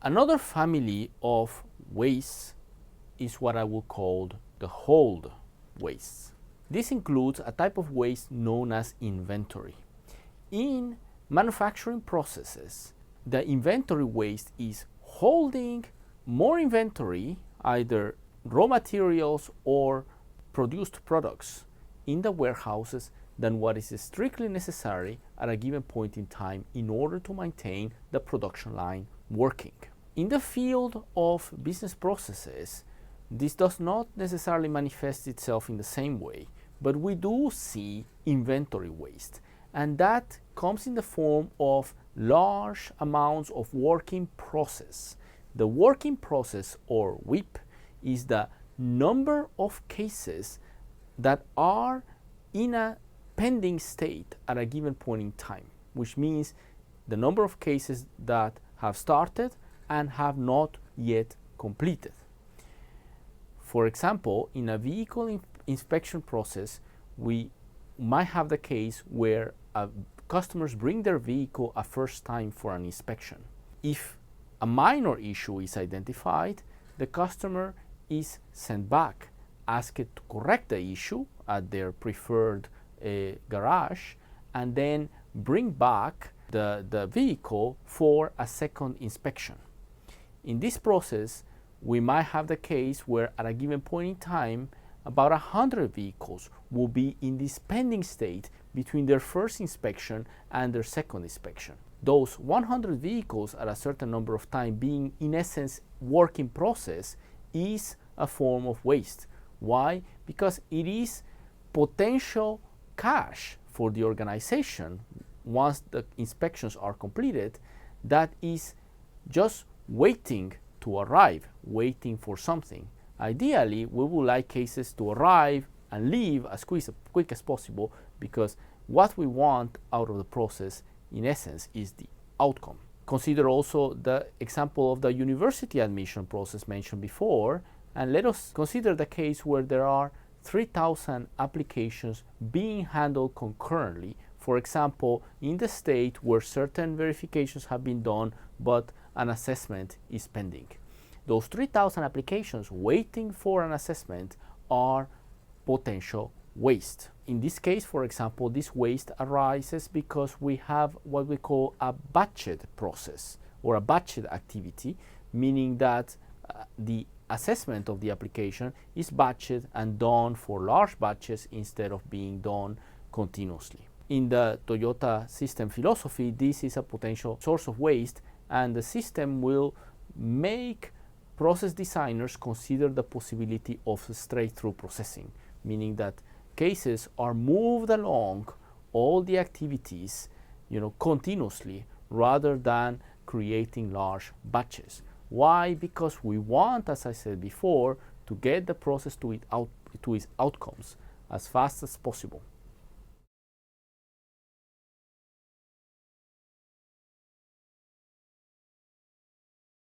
Another family of wastes is what I will call the hold wastes. This includes a type of waste known as inventory. In manufacturing processes, the inventory waste is holding more inventory, either raw materials or produced products, in the warehouses than what is strictly necessary at a given point in time in order to maintain the production line working. In the field of business processes, this does not necessarily manifest itself in the same way, but we do see inventory waste, and that comes in the form of large amounts of work in process. The work in process, or WIP, is the number of cases that are in a pending state at a given point in time, which means the number of cases that have started and have not yet completed. For example, in a vehicle inspection process, we might have the case where customers bring their vehicle a first time for an inspection. If a minor issue is identified, the customer is sent back, asked to correct the issue at their preferred garage, and then bring back the vehicle for a second inspection. In this process, we might have the case where at a given point in time, about 100 vehicles will be in this pending state between their first inspection and their second inspection. Those 100 vehicles at a certain number of time being in essence work in process is a form of waste. Why? Because it is potential cash for the organization once the inspections are completed that is just waiting to arrive, waiting for something. Ideally, we would like cases to arrive and leave as quick as possible, because what we want out of the process, in essence, is the outcome. Consider also the example of the university admission process mentioned before, and let us consider the case where there are 3,000 applications being handled concurrently. For example, in the state where certain verifications have been done, but an assessment is pending. Those 3,000 applications waiting for an assessment are potential waste. In this case, for example, this waste arises because we have what we call a batched process or a batched activity, meaning that the assessment of the application is batched and done for large batches instead of being done continuously. In the Toyota system philosophy, this is a potential source of waste, and the system will make process designers consider the possibility of straight-through processing, meaning that cases are moved along all the activities, continuously, rather than creating large batches. Why? Because we want, as I said before, to get the process to its outcomes as fast as possible.